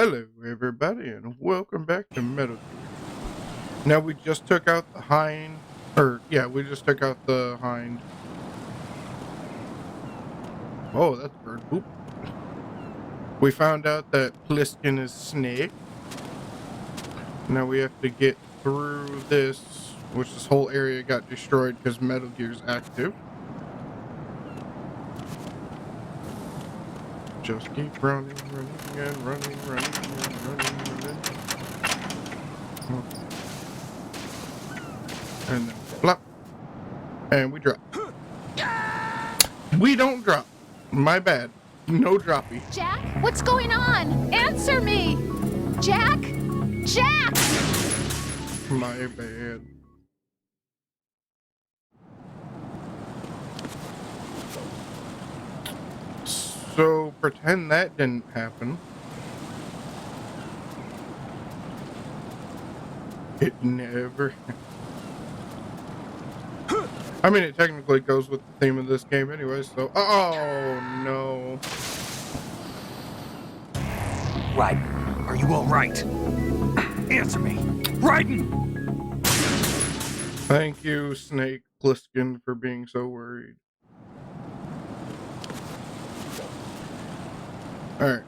Hello, everybody, and welcome back to Metal Gear. Now, we just took out the hind, we just took out the hind. Oh, that's bird poop. We found out that Pliskin is snake. Now we have to get through this, which this whole area got destroyed because Metal Gear's active. Just keep running and running. Okay. And then flop. And we drop. We don't drop. My bad. No droppy. Jack, what's going on? Answer me! Jack! Jack! My bad. So pretend that didn't happen. It never. I mean, it technically goes with the theme of this game anyway, so. Oh, no. Right. Are you all right? Answer me. Raiden! Thank you, Snake Pliskin, for being so worried. Alright.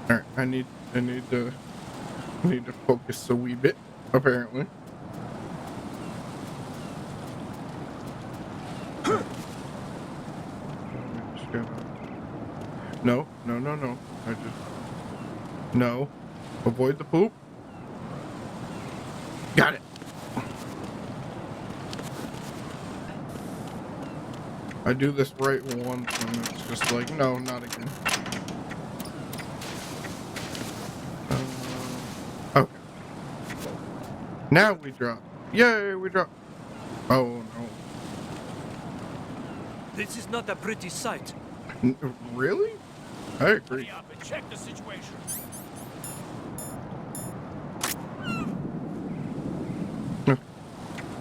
Alright, I need to focus a wee bit, apparently. No. No. Avoid the poop. Got it. I do this right once and it's just like, no, not again. Okay. Now we drop. Yay, we drop. Oh, no. This is not a pretty sight. Really? I agree. Hurry up and check the situation.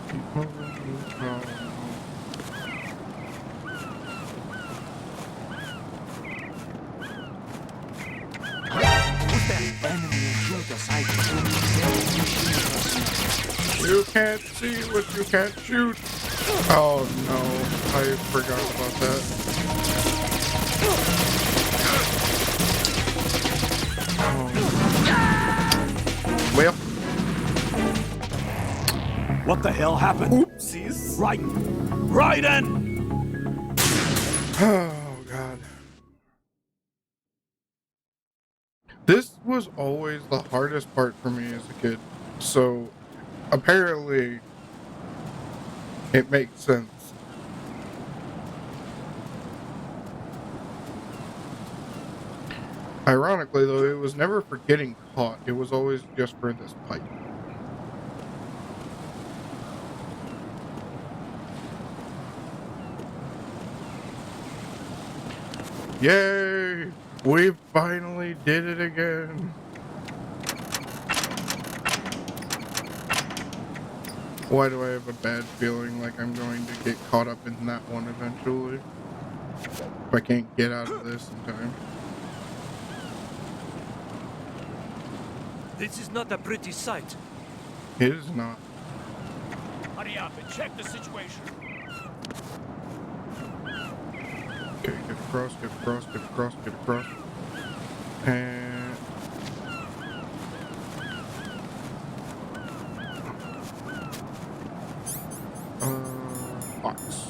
Keep moving. Oh, Put that enemy intruder sight. you can't see what you can't shoot. Oh no, I forgot about that. Well, What the hell happened? oopsies. Raiden! Oh god. This was always the hardest part for me as a kid. So apparently it makes sense. Ironically though, it was never for getting caught. It was always just for this pipe. Yay! We finally did it again. Why do I have a bad feeling like I'm going to get caught up in that one eventually? If I can't get out of this in time. This is not a pretty sight. It is not. Hurry up and check the situation. Okay, get across. And... box.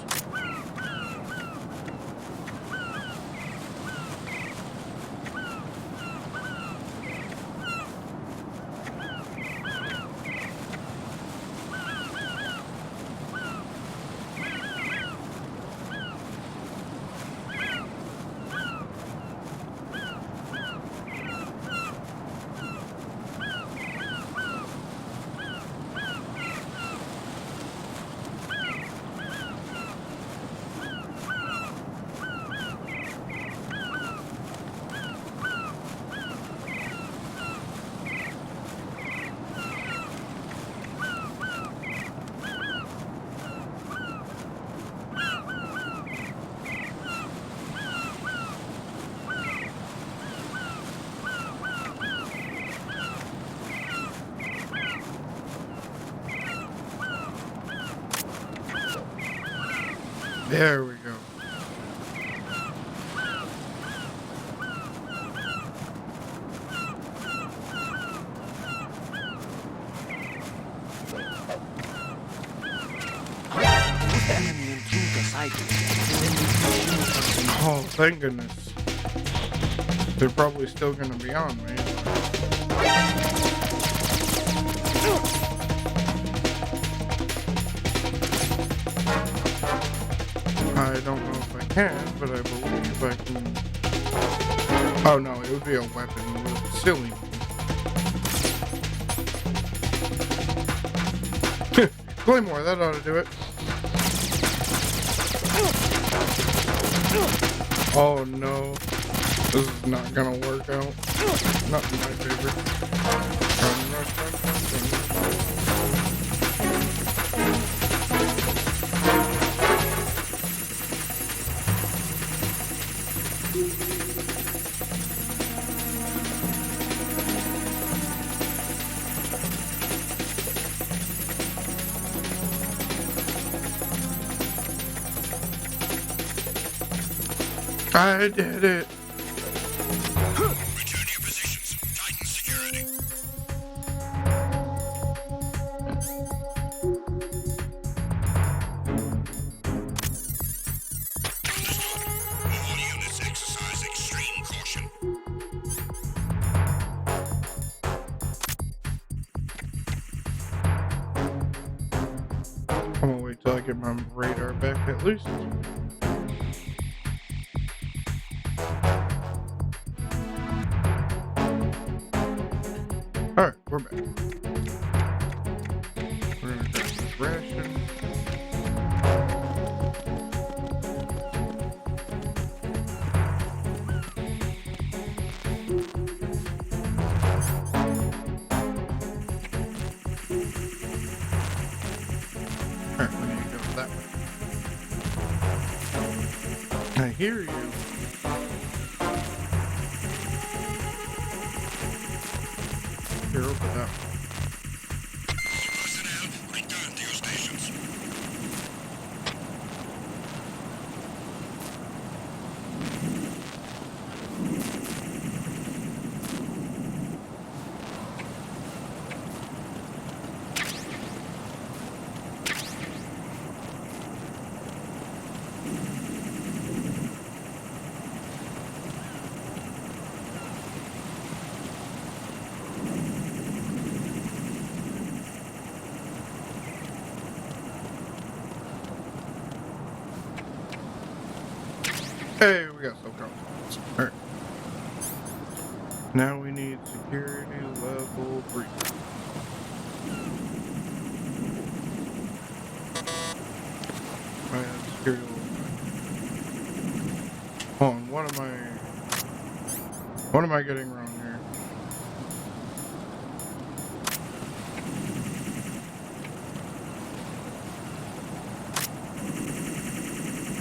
There we go. Enemy intruder sighted. Oh, thank goodness. They're probably still gonna be on me. I don't know if I can, but I believe I can. Oh no, it would be a weapon. Silly. Claymore, that ought to do it. Oh no. This is not gonna work out. Not in my favor. Run, run, run, run, run. I did it. Return to your positions. Tighten security. Understood. All units exercise extreme caution. I'm gonna wait till I get my radar back at least. Alright, we're back. We're gonna grab this ration. Alright, we need to go that way. I hear you. Here, open that one. Personnel, return to your stations. Hey, we got some confidence. Alright. Now we need security level 3. Security level 5. Hold on, what am I getting wrong here?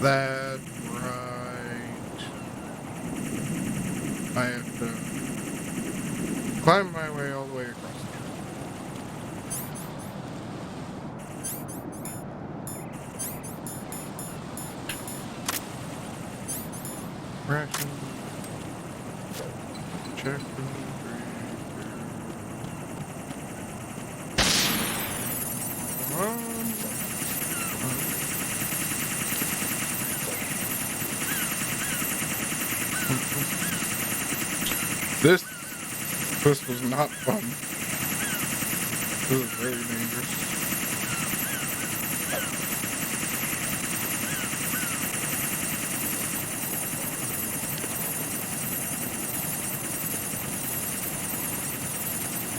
That's right. I have to climb my way all the way across. Ration. Check. This was not fun. This is very dangerous.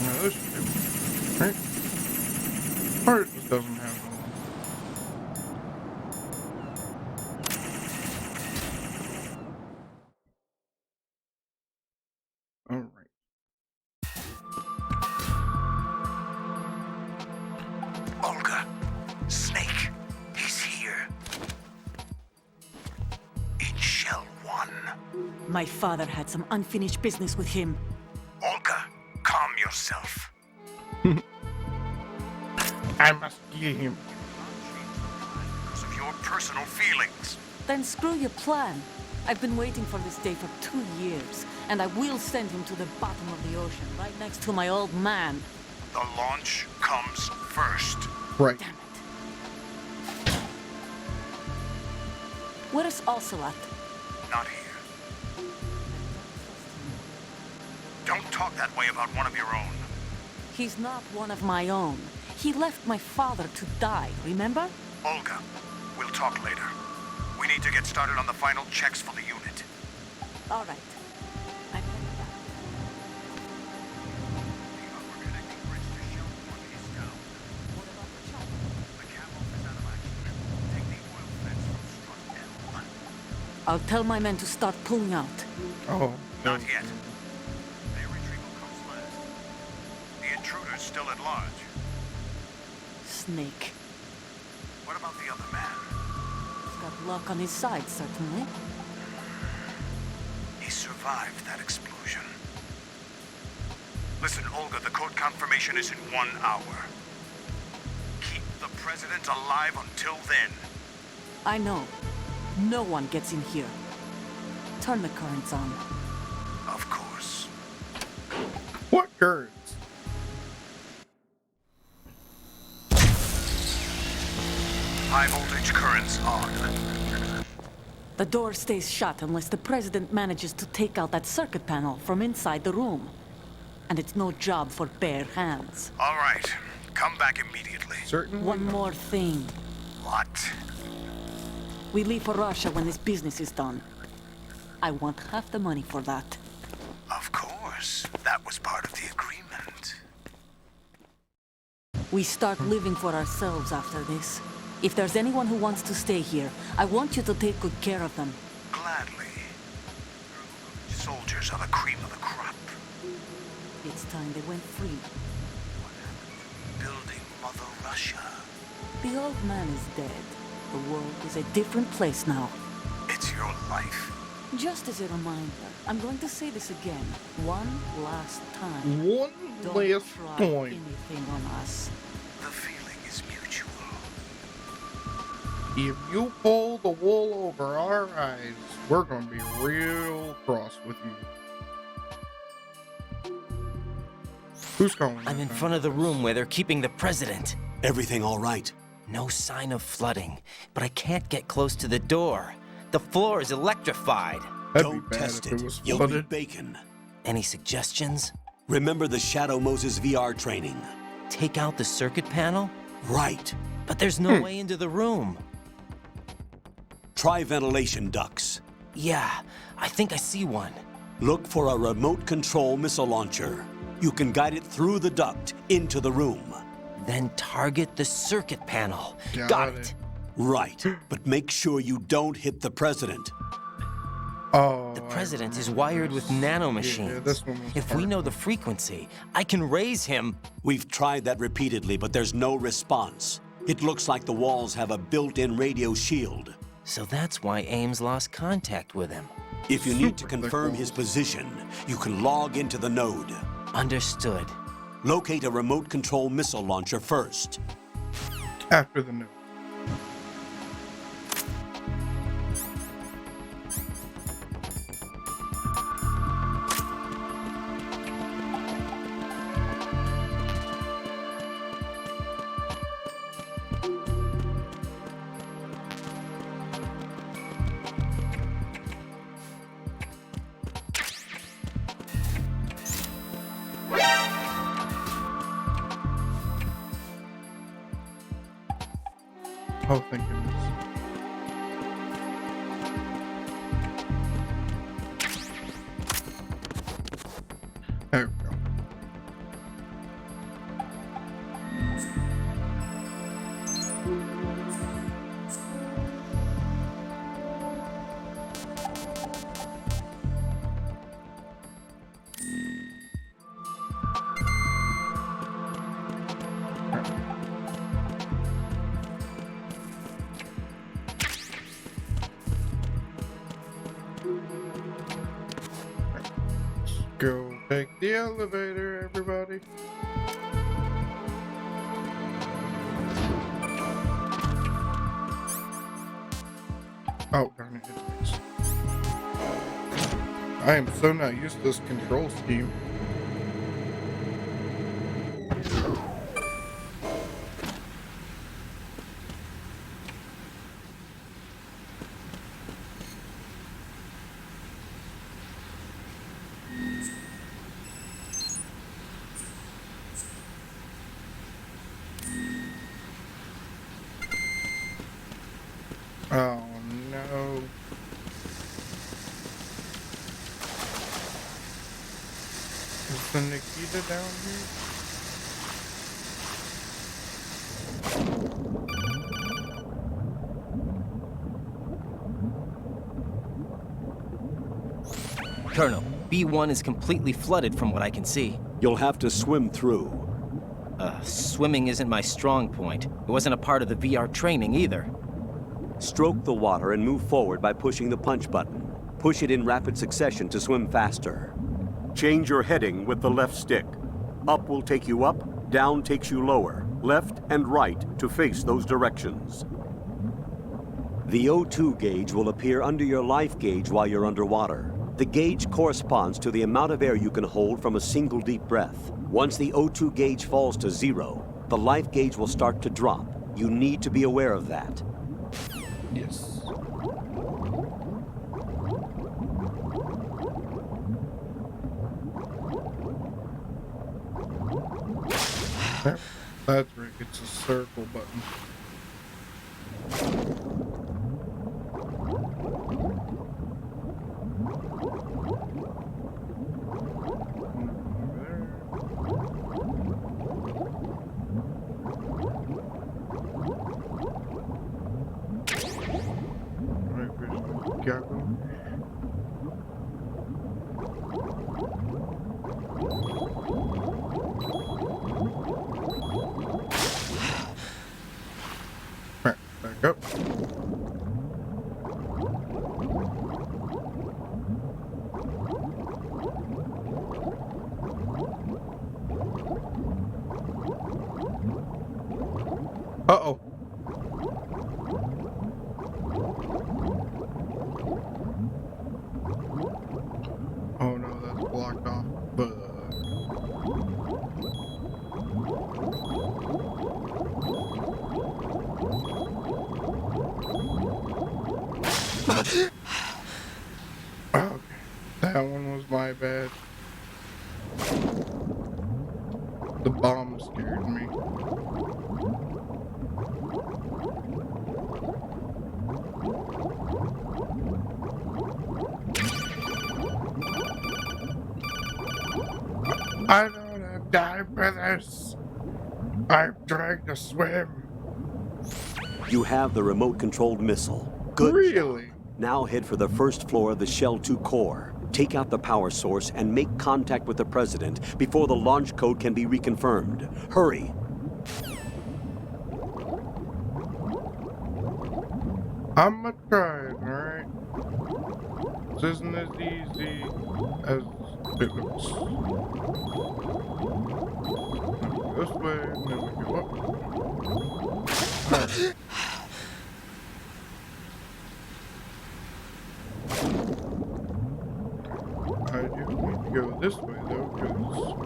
Now this should be right. Or it just doesn't have one. Alright. Olga, Snake, he's here. In Shell 1. My father had some unfinished business with him. Olga, calm yourself. I must kill him. Because of your personal feelings. Then screw your plan. I've been waiting for this day for 2 years, and I will send him to the bottom of the ocean, right next to my old man. The launch comes first. Right. Damn it. Where is Ocelot? Not here. Don't talk that way about one of your own. He's not one of my own. He left my father to die, remember? Olga, we'll talk later. We need to get started on the final checks for the unit. All right. I'm heading back. The upper connecting bridge to Shell 1 is down. What about the chopper? The camo is out of action. Take the oil fence from strut L. I'll tell my men to start pulling out. Oh. Not yet. Their retrieval comes last. The intruder's still at large. Snake. What about the other man? He's got luck on his side, certainly. He survived that explosion. Listen, Olga, the code confirmation is in 1 hour. Keep the president alive until then. I know. No one gets in here. Turn the currents on. Of course. What currents? High voltage currents on. The door stays shut unless the president manages to take out that circuit panel from inside the room. And it's no job for bare hands. All right. Come back immediately. Certainly. One more thing. What? We leave for Russia when this business is done. I want half the money for that. Of course. That was part of the agreement. We start living for ourselves after this. If there's anyone who wants to stay here, I want you to take good care of them. Gladly. Soldiers are the cream of the crop. It's time they went free. What happened to building Mother Russia? The old man is dead. The world is a different place now. It's your life. Just as a reminder, I'm going to say this again, one last time. One Don't last try point. anything on us. The feeling is mutual. If you pull the wool over our eyes, we're gonna be real cross with you. Who's calling? I'm in this front time? of the room where they're keeping the president. Everything all right? No sign of flooding, but I can't get close to the door. The floor is electrified. That'd Don't be bad test if it. it was You'll be flooded. bacon. Any suggestions? Remember the Shadow Moses VR training? Take out the circuit panel? Right. But there's no way into the room. Try ventilation ducts. Yeah, I think I see one. Look for a remote control missile launcher. You can guide it through the duct into the room. Then target the circuit panel. Got Got it. it. Right. But make sure you don't hit the president. Oh. The president is wired with nanomachines. Yeah, this one was If we hard. know the frequency, I can raise him. We've tried that repeatedly, but there's no response. It looks like the walls have a built-in radio shield. So that's why Ames lost contact with him. If you need to Super confirm cool. his position, you can log into the node. Understood. Locate a remote control missile launcher first. After the note. Oh, thank goodness. There we go. Go take the elevator, everybody. Oh, darn it. It is. I am so not used to this control scheme. Oh no. Is the Nikita down here? Colonel, B1 is completely flooded from what I can see. You'll have to swim through. Swimming isn't my strong point. It wasn't a part of the VR training either. Stroke the water and move forward by pushing the punch button. Push it in rapid succession to swim faster. Change your heading with the left stick. Up will take you up, down takes you lower, left and right to face those directions. The O2 gauge will appear under your life gauge while you're underwater. The gauge corresponds to the amount of air you can hold from a single deep breath. Once the O2 gauge falls to 0, the life gauge will start to drop. You need to be aware of that. Yes. That's right, it's a circle button. Right, where's my goggle? Right, back up. Uh-oh. Oh no, that's blocked off. But okay, that one was my bad. The bomb scared me. I don't have time for this. I'm trying to swim. You have the remote-controlled missile. Good Really? job. Now head for the first floor of the Shell 2 core. Take out the power source and make contact with the President before the launch code can be reconfirmed. Hurry. I'm trying, alright? This isn't as easy as it looks. This way, and then we go up. Alright. I do need to go this way though, because I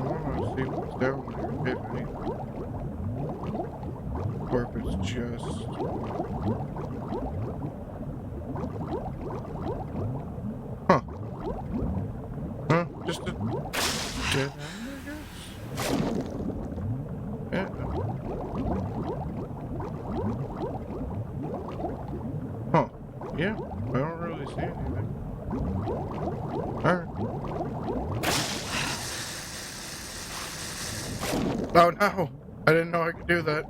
want to see what's down there, if anything. Or if it's just... Huh. Huh? Just a dead end, I guess? Yeah. Huh. Yeah, I don't really see anything. Alright. Oh no! I didn't know I could do that.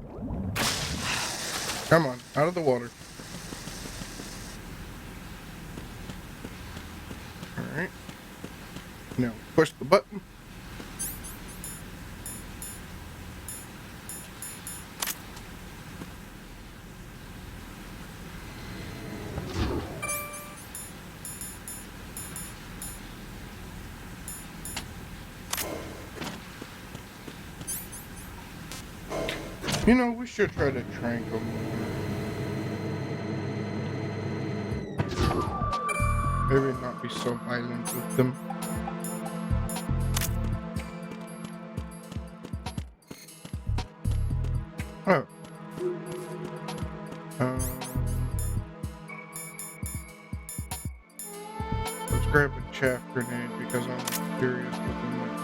Come on, out of the water. Alright. Now push the button. You know, we should try to trank them. Maybe not be so violent with them. Oh. Let's grab a chaff grenade because I'm curious what they might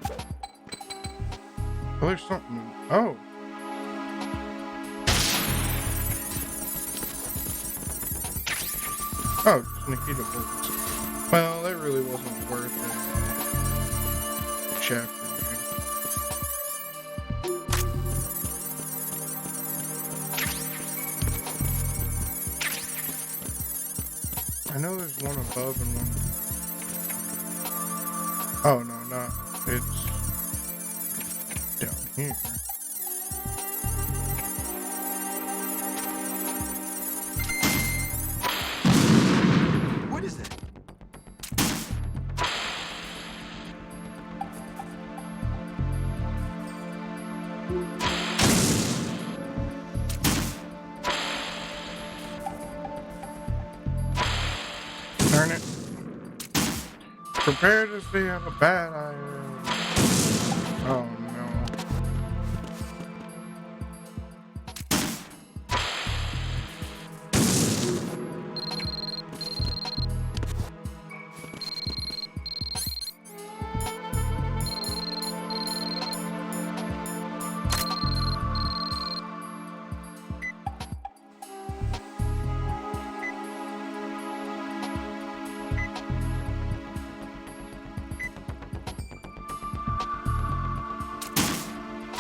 do. Oh, there's something. Oh. Oh, just Nikita bullets. Well, that really wasn't worth it. Chaff grenade. I know there's one above and one. Oh no, not. It's down here. What is it? Darn it. Prepare to see how bad I am. Oh no.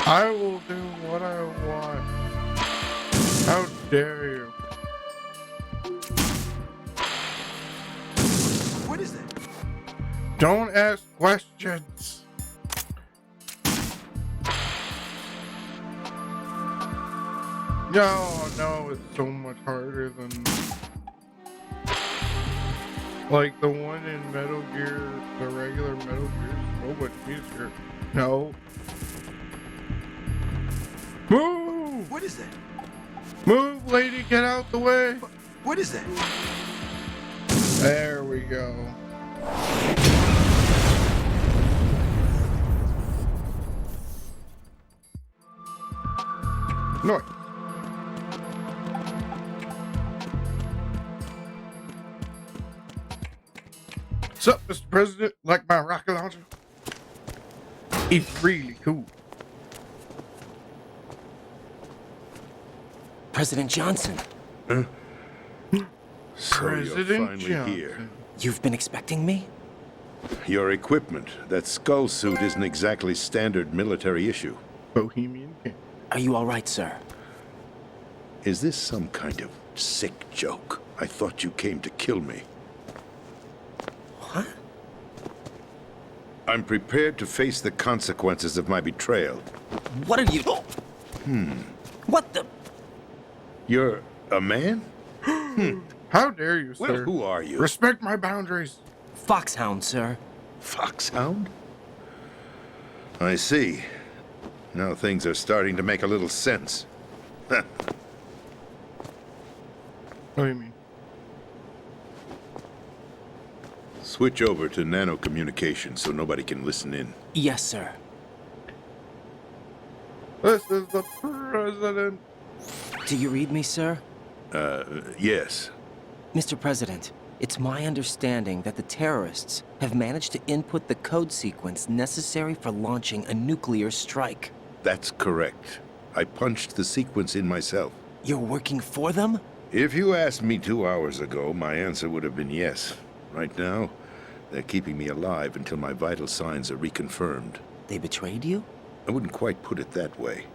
I will do what I want. How dare you? What is it? Don't ask questions. No, it's so much harder than like the one in Metal Gear, the regular Metal Gear is so much easier. No. Move! What is it? Move, lady, get out the way. What is it? There we go. Noise. Sup, Mr. President? Like my rocket launcher? It's really cool. President Johnson, So President you're finally Johnson. here. you've been expecting me? Your equipment, that skull suit isn't exactly standard military issue. Bohemian King. Are you all right, sir? Is this some kind of sick joke? I thought you came to kill me. What? I'm prepared to face the consequences of my betrayal. What are you... What the... You're a man? How dare you, Well, sir? who are you? Respect my boundaries. Foxhound, sir. Foxhound? I see. Now things are starting to make a little sense. What do you mean? Switch over to nano communication so nobody can listen in. Yes, sir. This is the president. Do you read me, sir? Yes. Mr. President, it's my understanding that the terrorists have managed to input the code sequence necessary for launching a nuclear strike. That's correct. I punched the sequence in myself. You're working for them? If you asked me 2 hours ago, my answer would have been yes. Right now, they're keeping me alive until my vital signs are reconfirmed. They betrayed you? I wouldn't quite put it that way.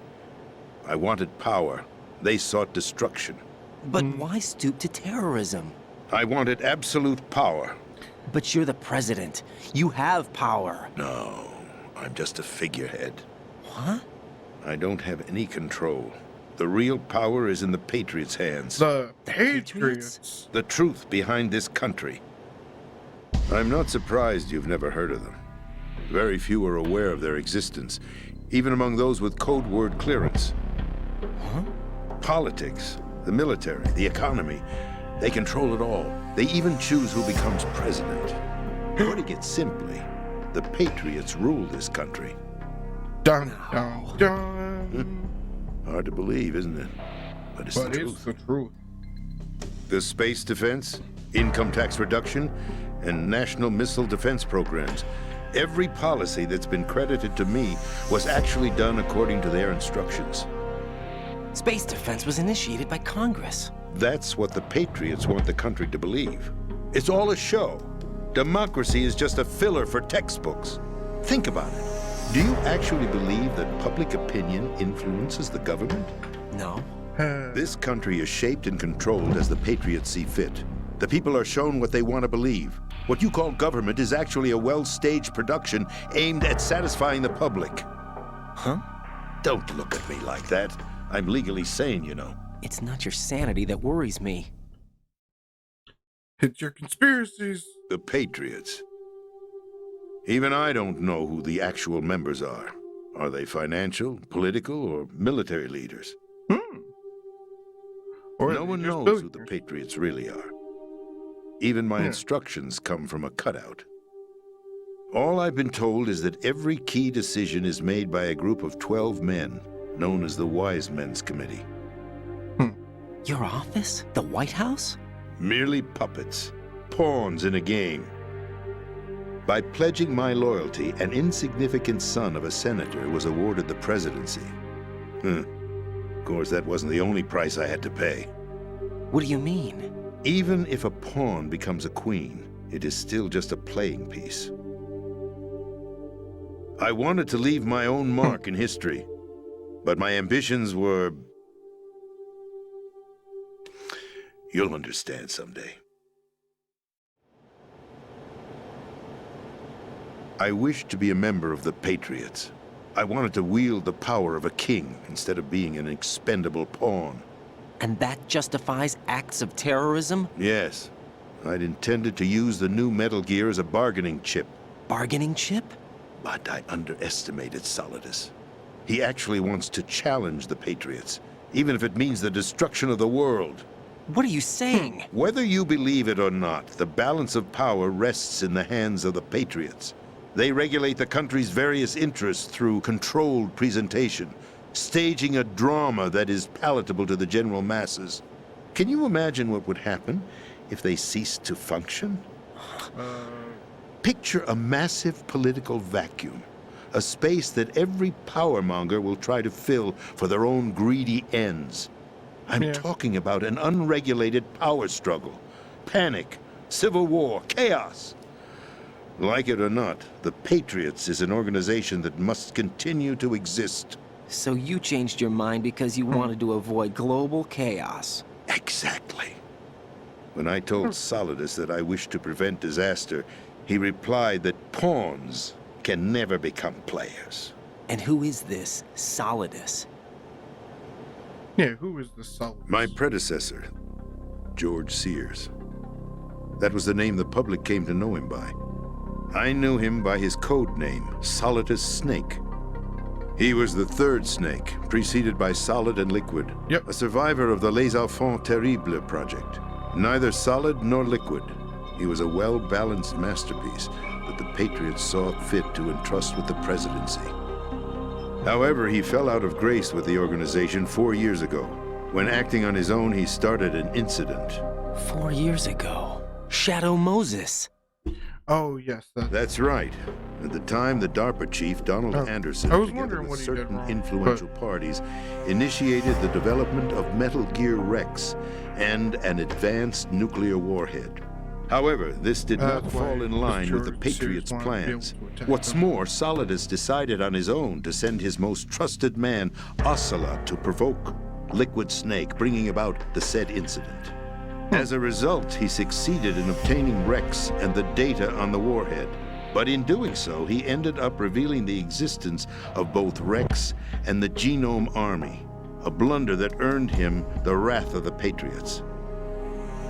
I wanted power. They sought destruction. But why stoop to terrorism? I wanted absolute power. But you're the president. You have power. No, I'm just a figurehead. What? I don't have any control. The real power is in the Patriots' hands. The Patriots? Patriots. The truth behind this country. I'm not surprised you've never heard of them. Very few are aware of their existence, even among those with code word clearance. Huh? Politics, the military, the economy, They control it all. They even choose who becomes president. Putting it simply, the Patriots rule this country. Dun, dun, dun. Hard to believe, isn't it? But it's But the it's truth. the truth. The space defense, income tax reduction, and national missile defense programs. Every policy that's been credited to me was actually done according to their instructions. Space defense was initiated by Congress. That's what the Patriots want the country to believe. It's all a show. Democracy is just a filler for textbooks. Think about it. Do you actually believe that public opinion influences the government? No. This country is shaped and controlled as the Patriots see fit. The people are shown what they want to believe. What you call government is actually a well-staged production aimed at satisfying the public. Huh? Don't look at me like that. I'm legally sane, you know. It's not your sanity that worries me. It's your conspiracies. The Patriots. Even I don't know who the actual members are. Are they financial, political, or military leaders? Or No one just knows who the billionaires. Patriots really are. Even my instructions come from a cutout. All I've been told is that every key decision is made by a group of 12 men, known as the Wise Men's Committee. Your office? The White House? Merely puppets, pawns in a game. By pledging my loyalty, an insignificant son of a senator was awarded the presidency. Of course, that wasn't the only price I had to pay. What do you mean? Even if a pawn becomes a queen, it is still just a playing piece. I wanted to leave my own mark in history, but my ambitions were... You'll understand someday. I wished to be a member of the Patriots. I wanted to wield the power of a king instead of being an expendable pawn. And that justifies acts of terrorism? Yes, I'd intended to use the new Metal Gear as a bargaining chip. Bargaining chip? But I underestimated Solidus. He actually wants to challenge the Patriots, even if it means the destruction of the world. What are you saying? Whether you believe it or not, the balance of power rests in the hands of the Patriots. They regulate the country's various interests through controlled presentation, staging a drama that is palatable to the general masses. Can you imagine what would happen if they ceased to function? Picture a massive political vacuum, a space that every powermonger will try to fill for their own greedy ends. I'm talking about an unregulated power struggle, panic, civil war, chaos. Like it or not, the Patriots is an organization that must continue to exist. So you changed your mind because you wanted to avoid global chaos. Exactly. When I told Solidus that I wished to prevent disaster, he replied that pawns can never become players. And who is this Solidus? Yeah, who is the solid? My predecessor, George Sears. That was the name the public came to know him by. I knew him by his code name, Solidus Snake. He was the third snake, preceded by Solid and Liquid, a survivor of the Les Enfants Terribles project. Neither solid nor liquid, he was a well-balanced masterpiece that the Patriots saw fit to entrust with the presidency. However, he fell out of grace with the organization 4 years ago. When acting on his own, he started an incident. 4 years ago. Shadow Moses. Oh, yes. That's right. At the time, the DARPA chief, Donald Anderson, I was together wondering with what he did certain wrong, influential parties, initiated the development of Metal Gear Rex and an advanced nuclear warhead. However, this did not That's why fall in line with the George Sears Patriots' wanted to be able plans. to attack What's them. more, Solidus decided on his own to send his most trusted man, Ocelot, to provoke Liquid Snake, bringing about the said incident. As a result, he succeeded in obtaining Rex and the data on the warhead. But in doing so, he ended up revealing the existence of both Rex and the Genome Army, a blunder that earned him the wrath of the Patriots.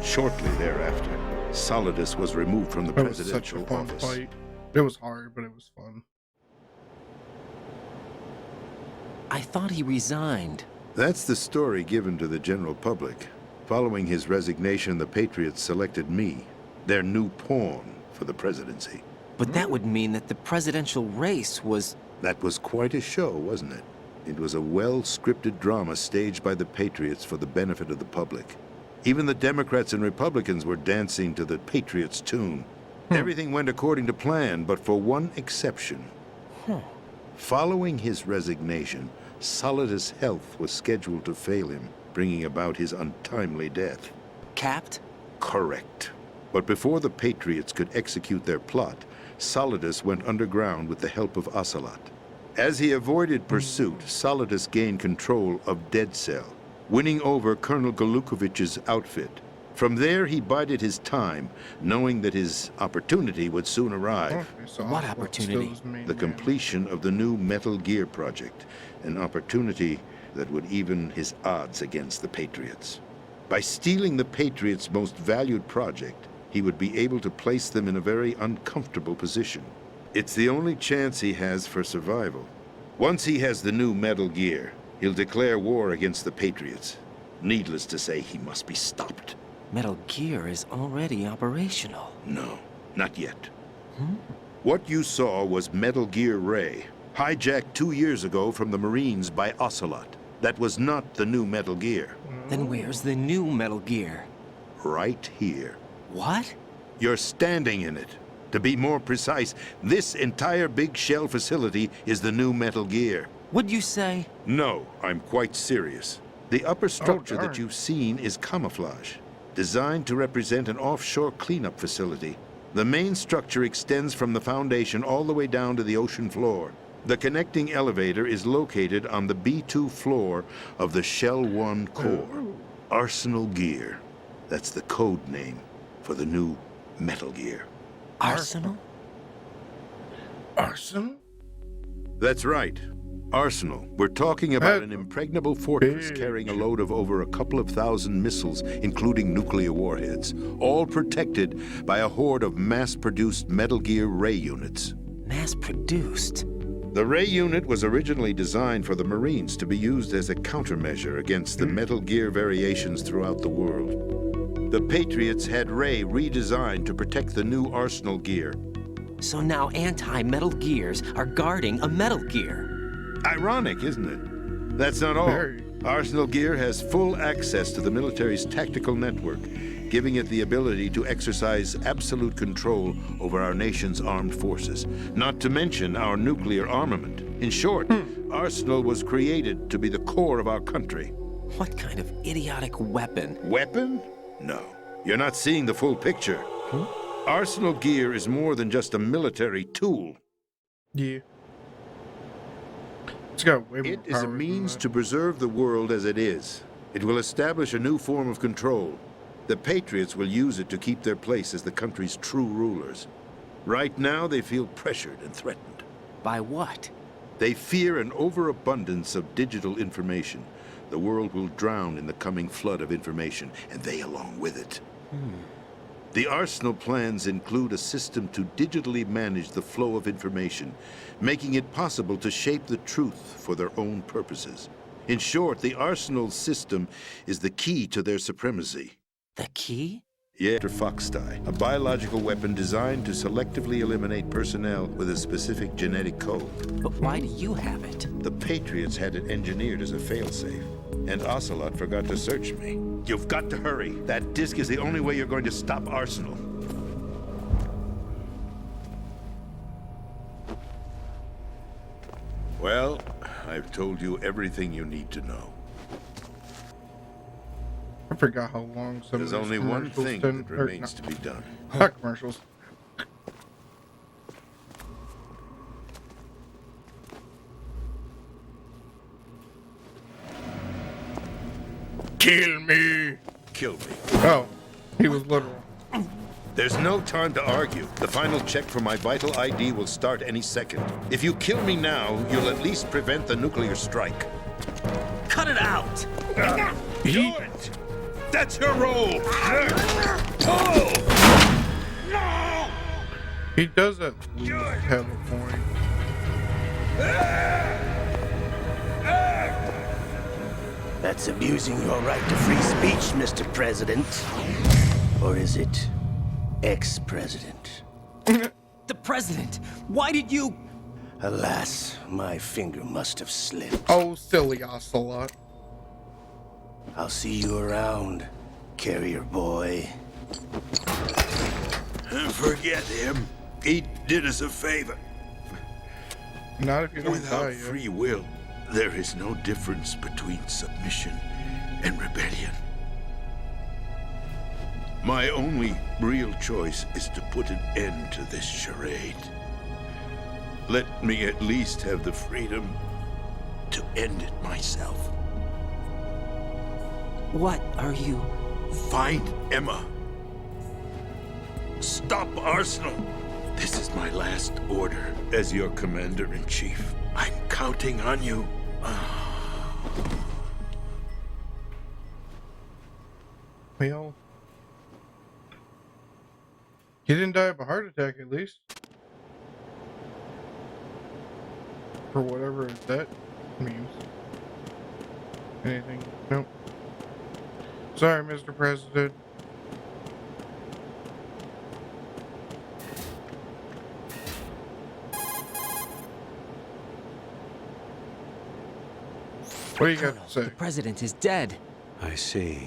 Shortly thereafter, Solidus was removed from the That was such a presidential fun office. fight. It was hard, but it was fun. I thought he resigned. That's the story given to the general public. Following his resignation, the Patriots selected me, their new pawn for the presidency. But that would mean that the presidential race was... That was quite a show, wasn't it? It was a well-scripted drama staged by the Patriots for the benefit of the public. Even the Democrats and Republicans were dancing to the Patriots' tune. Everything went according to plan, but for one exception. Following his resignation, Solidus' health was scheduled to fail him, bringing about his untimely death. capped? Correct. But before the Patriots could execute their plot, Solidus went underground with the help of Ocelot. As he avoided pursuit, Solidus gained control of Dead Cell, winning over Colonel Golukovich's outfit. From there, he bided his time, knowing that his opportunity would soon arrive. Okay, so What Ocelot's opportunity? still his main The man. completion of the new Metal Gear project, an opportunity that would even his odds against the Patriots. By stealing the Patriots' most valued project, he would be able to place them in a very uncomfortable position. It's the only chance he has for survival. Once he has the new Metal Gear, he'll declare war against the Patriots. Needless to say, he must be stopped. Metal Gear is already operational. No, not yet. What you saw was Metal Gear Ray, hijacked 2 years ago from the Marines by Ocelot. That was not the new Metal Gear. Then where's the new Metal Gear? Right here. What? You're standing in it. To be more precise, this entire big shell facility is the new Metal Gear. What'd you say? No, I'm quite serious. The upper structure darn. that you've seen is camouflage, designed to represent an offshore cleanup facility. The main structure extends from the foundation all the way down to the ocean floor. The connecting elevator is located on the B2 floor of the Shell 1 core. Arsenal Gear. That's the code name for the new Metal Gear. Arsenal? Arsenal? That's right. Arsenal. We're talking about That's an impregnable fortress big carrying a load of over a couple of thousand missiles, including nuclear warheads, all protected by a horde of mass-produced Metal Gear Ray units. Mass-produced? The Ray unit was originally designed for the Marines to be used as a countermeasure against the Metal Gear variations throughout the world. The Patriots had Ray redesigned to protect the new Arsenal Gear. So now anti-Metal Gears are guarding a Metal Gear. Ironic, isn't it? That's not all. Very. Arsenal Gear has full access to the military's tactical network, giving it the ability to exercise absolute control over our nation's armed forces, not to mention our nuclear armament. In short, Arsenal was created to be the core of our country. What kind of idiotic weapon? Weapon? No. You're not seeing the full picture. Arsenal Gear is more than just a military tool. Yeah. It's got way more It is a power than means that. to preserve the world as it is. It will establish a new form of control. The Patriots will use it to keep their place as the country's true rulers. Right now, they feel pressured and threatened. By what? They fear an overabundance of digital information. The world will drown in the coming flood of information, and they along with it. The Arsenal plans include a system to digitally manage the flow of information, making it possible to shape the truth for their own purposes. In short, the Arsenal system is the key to their supremacy. The key? Yeah, Foxdie, a biological weapon designed to selectively eliminate personnel with a specific genetic code. But why do you have it? The Patriots had it engineered as a failsafe, and Ocelot forgot to search me. You've got to hurry. That disk is the only way you're going to stop Arsenal. Well, I've told you everything you need to know. I forgot how long some There's of these only one commercials thing tend- that or remains to be done. Not commercials. Kill me! Kill me. Oh, he was literal. There's no time to argue. The final check for my vital ID will start any second. If you kill me now, you'll at least prevent the nuclear strike. Cut it out! Do it! That's your role! He does at least have a point. That's abusing your right to free speech, Mr. President. Or is it ex-president? The president! Why did you... Alas, my finger must have slipped. Oh, silly ocelot. I'll see you around, carrier boy. Forget him. He did us a favor. Not if you don't Without die yet. free will, there is no difference between submission and rebellion. My only real choice is to put an end to this charade. Let me at least have the freedom to end it myself. What are you... Find Emma. Stop Arsenal. This is my last order as your commander-in-chief. I'm counting on you. Well, he didn't die of a heart attack, at least. For whatever that means. Anything? Nope. Sorry, Mr. President. What do you got to say? The president is dead. I see.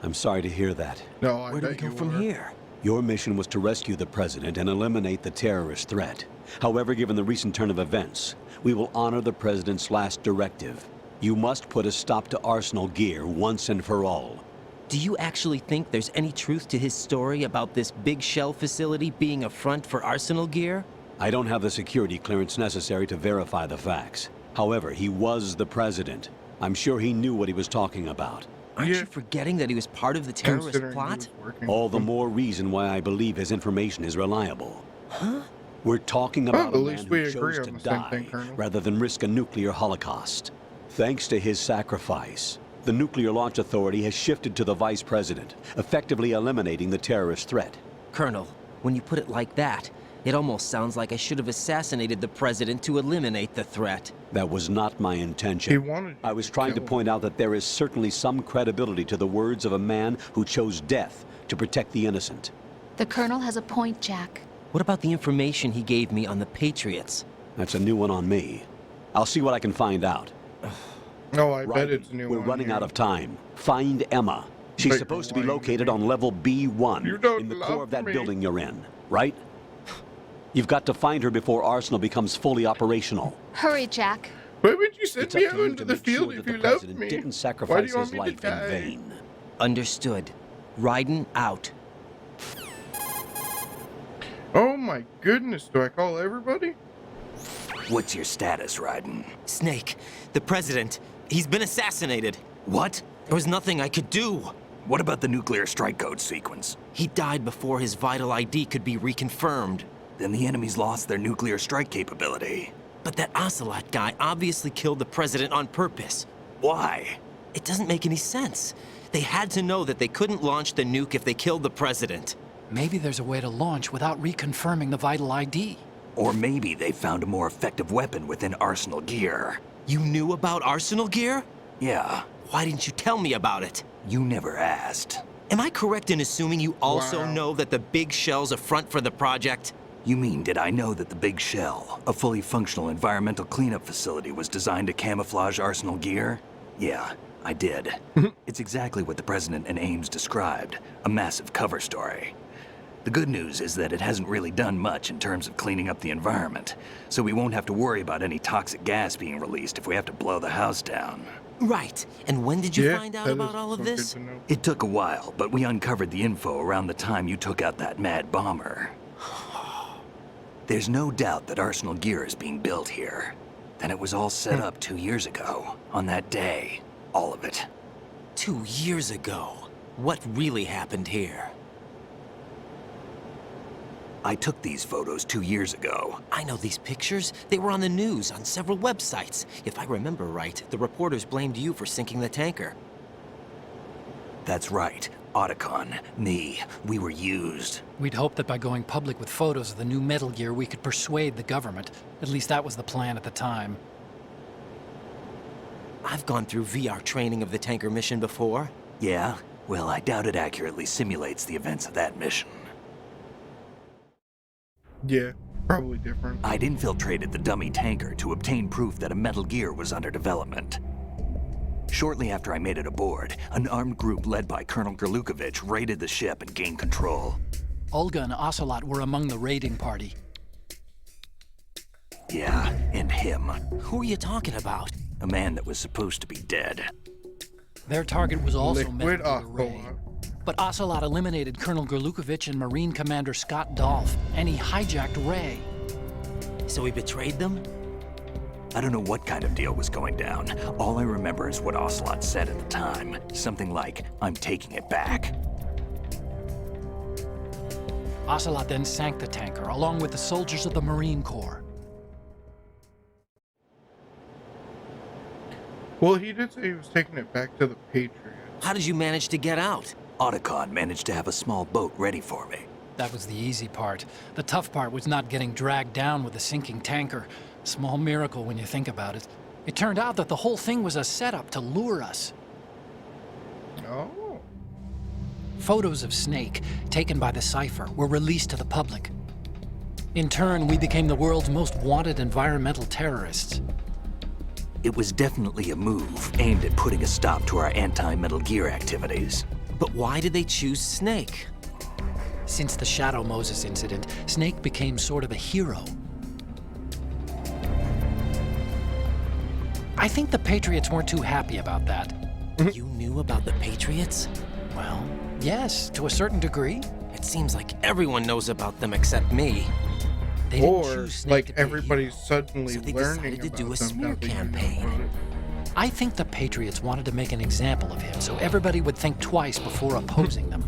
I'm sorry to hear that. No, I Where do we bet go you from were. here? Your mission was to rescue the president and eliminate the terrorist threat. However, given the recent turn of events, we will honor the president's last directive. You must put a stop to Arsenal gear once and for all. Do you actually think there's any truth to his story about this big shell facility being a front for Arsenal gear? I don't have the security clearance necessary to verify the facts. However, he was the president. I'm sure he knew what he was talking about. Aren't Yeah. you forgetting that he was part of the terrorist Considering he plot? was working. All the more reason why I believe his information is reliable. Huh? We're talking about Well, a at man least who we agree chose on to the same die thing, Colonel. rather than risk a nuclear holocaust. Thanks to his sacrifice, the Nuclear Launch Authority has shifted to the vice president, effectively eliminating the terrorist threat. Colonel, when you put it like that, it almost sounds like I should have assassinated the president to eliminate the threat. That was not my intention. He wanted you I was trying to kill him. point out that there is certainly some credibility to the words of a man who chose death to protect the innocent. The Colonel has a point, Jack. What about the information he gave me on the Patriots? That's a new one on me. I'll see what I can find out. No, I bet Right, it's a new we're one. running here. out of time. Find Emma. She's But supposed to you're be lying to located me. on level B1 You don't in the love core of that me. building you're in, right? You've got to find her before Arsenal becomes fully operational. Hurry, Jack. Why would you send It's me up out to you into to the make sure field that if the you loved president me? didn't Why do sacrifice you want his me to life in die? vain. Understood. Raiden out. Oh my goodness, do I call everybody? What's your status, Raiden? Snake, the president, he's been assassinated. What? There was nothing I could do. What about the nuclear strike code sequence? He died before his vital ID could be reconfirmed. Then the enemy's lost their nuclear strike capability. But that Ocelot guy obviously killed the president on purpose. Why? It doesn't make any sense. They had to know that they couldn't launch the nuke if they killed the president. Maybe there's a way to launch without reconfirming the vital ID. Or maybe they found a more effective weapon within Arsenal gear. You knew about Arsenal gear? Yeah, Why didn't you tell me about it? you never asked. Am I correct in assuming you also Wow. know that the big shell's a front for the project? You mean, did I know that the Big Shell, a fully functional environmental cleanup facility, was designed to camouflage Arsenal gear? Yeah, I did. It's exactly what the President and Ames described, a massive cover story. The good news is that it hasn't really done much in terms of cleaning up the environment, so we won't have to worry about any toxic gas being released if we have to blow the house down. Right. And when did you Yeah, find out that about is all of so this? good to know. It took a while, but we uncovered the info around the time you took out that mad bomber. There's no doubt that Arsenal gear is being built here. Then it was all set up 2 years ago, on that day. All of it. 2 years ago. What really happened here? I took these photos 2 years ago. I know these pictures. They were on the news, on several websites. If I remember right, the reporters blamed you for sinking the tanker. That's right. Otacon, me, we were used. We'd hoped that by going public with photos of the new Metal Gear, we could persuade the government. At least that was the plan at the time. I've gone through VR training of the tanker mission before. Yeah? Well, I doubt it accurately simulates the events of that mission. Yeah, probably different. I'd infiltrated the dummy tanker to obtain proof that a Metal Gear was under development. Shortly after I made it aboard, an armed group led by Colonel Gerlukovich raided the ship and gained control. Olga and Ocelot were among the raiding party. Yeah, and him. Who are you talking about? A man that was supposed to be dead. Their target was also Liquid Metal Gear Ray. Ocelot. But Ocelot eliminated Colonel Gerlukovich and Marine Commander Scott Dolph, and he hijacked Ray. So he betrayed them? I don't know what kind of deal was going down. All I remember is what Ocelot said at the time. Something like, "I'm taking it back." Ocelot then sank the tanker, along with the soldiers of the Marine Corps. Well, he did say he was taking it back to the Patriots. How did you manage to get out? Otacon managed to have a small boat ready for me. That was the easy part. The tough part was not getting dragged down with a sinking tanker. A small miracle when you think about it. It turned out that the whole thing was a setup to lure us. Oh. Photos of Snake, taken by the Cypher, were released to the public. In turn, we became the world's most wanted environmental terrorists. It was definitely a move aimed at putting a stop to our anti-Metal Gear activities. But why did they choose Snake? Since the Shadow Moses incident, Snake became sort of a hero. I think the Patriots weren't too happy about that. You knew about the Patriots? Well, yes, to a certain degree. It seems like everyone knows about them except me. They didn't Or, choose Snake like, to be a everybody's hero. suddenly So they learning decided to about do a them smear now that you know campaign. about it. I think the Patriots wanted to make an example of him so everybody would think twice before opposing them.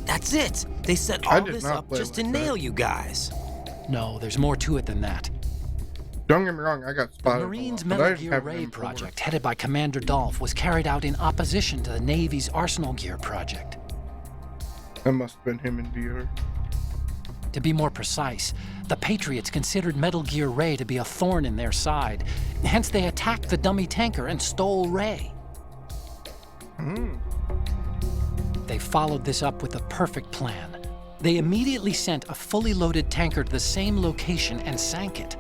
That's it! They set I all did this not up play just to like that. nail you guys. No, there's more to it than that. Don't get me wrong, I got The spotted. Marines' a lot, but I Metal didn't Gear have Ray them project, headed by Commander Dolph, was carried out in opposition to the Navy's Arsenal Gear project. That must have been him in VR. To be more precise, the Patriots considered Metal Gear Ray to be a thorn in their side. Hence, they attacked the dummy tanker and stole Ray. They followed this up with a perfect plan. They immediately sent a fully loaded tanker to the same location and sank it.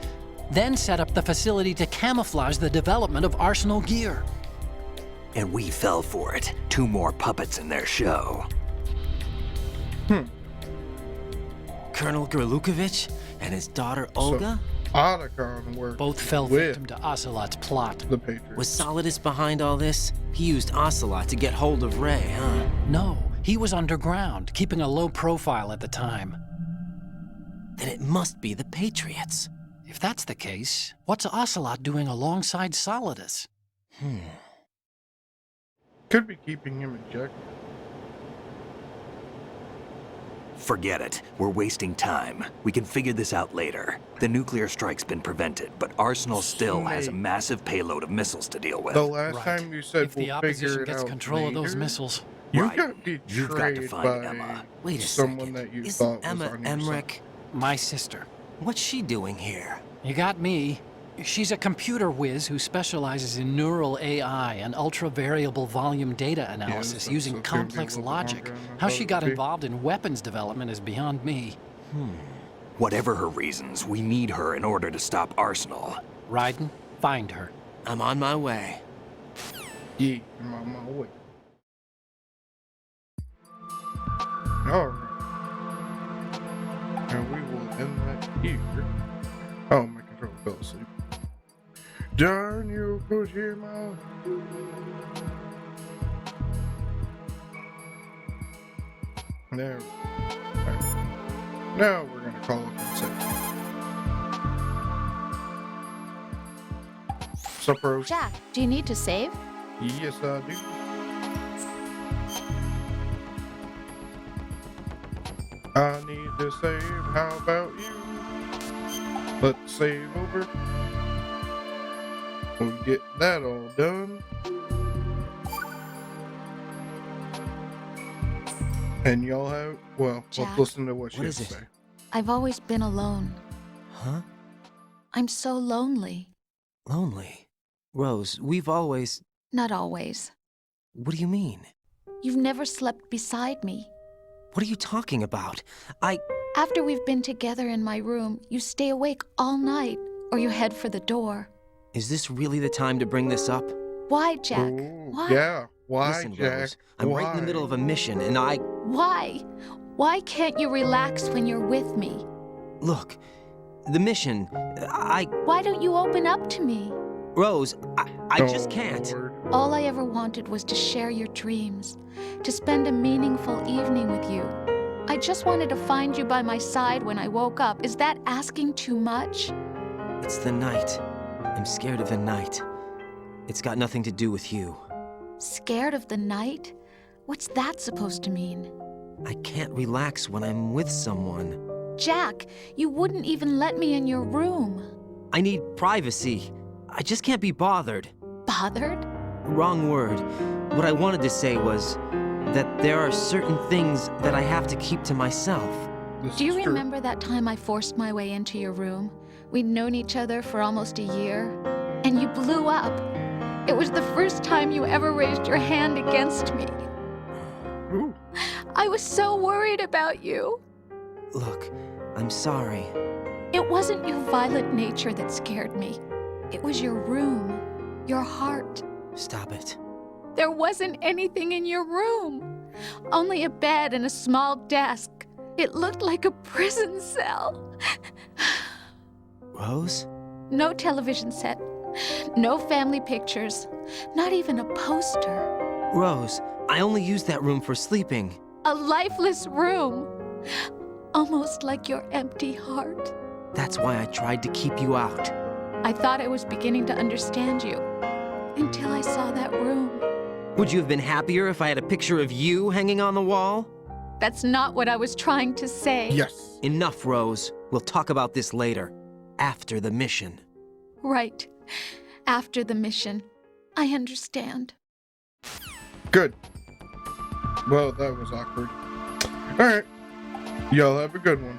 Then set up the facility to camouflage the development of Arsenal Gear. And we fell for it. 2 more puppets in their show. Colonel Gerlukovich and his daughter Olga? Otacon worked Both fell with victim to Ocelot's plot. the Patriots. Was Solidus behind all this? He used Ocelot to get hold of Ray, huh? No, he was underground, keeping a low profile at the time. Then it must be the Patriots. If that's the case, what's Ocelot doing alongside Solidus? Could be keeping him in check. Forget it. We're wasting time. We can figure this out later. The nuclear strike's been prevented, but Arsenal still has a massive payload of missiles to deal with. The last Right. time you said If the we'll opposition figure it gets out control of those later, missiles, you Right. got betrayed You've got to find by Emma. Wait a someone second. that you Isn't thought Emma was on your Emmerich? side. my sister. What's she doing here? You got me. She's a computer whiz who specializes in neural AI and ultra-variable volume data analysis so- using so it's gonna be a complex little bit logic. longer than I How thought she it got would be. involved in weapons development is beyond me. Whatever her reasons, we need her in order to stop Arsenal. Raiden, find her. I'm on my way. Yeah, I'm on my way. Alright. And we will end that here. Oh, my controller fell asleep. Darn you, Kojima! There. Alright. Now we're gonna call it and save. Sup, Rose? Jack, do you need to save? Yes, I do. I need to save. How about you? Let's save over. We'll get that all done. And y'all have, well, Jack? let's listen to what she What has is to it? say. I've always been alone. Huh? I'm so lonely. Lonely. Rose, we've always... Not always. What do you mean? You've never slept beside me. What are you talking about? After we've been together in my room, you stay awake all night, or you head for the door. Is this really the time to bring this up? Why, Jack? Ooh, Why? yeah. Why, Listen, Jack? Rose, I'm right in the middle of a mission, and Why? Why can't you relax when you're with me? Look, the mission, Why don't you open up to me? Rose, I just can't. Lord. All I ever wanted was to share your dreams, to spend a meaningful evening with you. I just wanted to find you by my side when I woke up. Is that asking too much? It's the night. I'm scared of the night. It's got nothing to do with you. Scared of the night? What's that supposed to mean? I can't relax when I'm with someone. Jack, you wouldn't even let me in your room. I need privacy. I just can't be bothered. Bothered? Wrong word. What I wanted to say was that there are certain things that I have to keep to myself. This Do you is true. remember that time I forced my way into your room? We'd known each other for almost a year, and you blew up. It was the first time you ever raised your hand against me. Ooh. I was so worried about you. Look, I'm sorry. It wasn't your violent nature that scared me. It was your room, your heart. Stop it. There wasn't anything in your room. Only a bed and a small desk. It looked like a prison cell. Rose? No television set. No family pictures. Not even a poster. Rose, I only use that room for sleeping. A lifeless room. Almost like your empty heart. That's why I tried to keep you out. I thought I was beginning to understand you. Until I saw that room. Would you have been happier if I had a picture of you hanging on the wall? That's not what I was trying to say. Yes. Enough, Rose. We'll talk about this later. After the mission. Right. After the mission. I understand. Good. Well, that was awkward. All right. Y'all have a good one.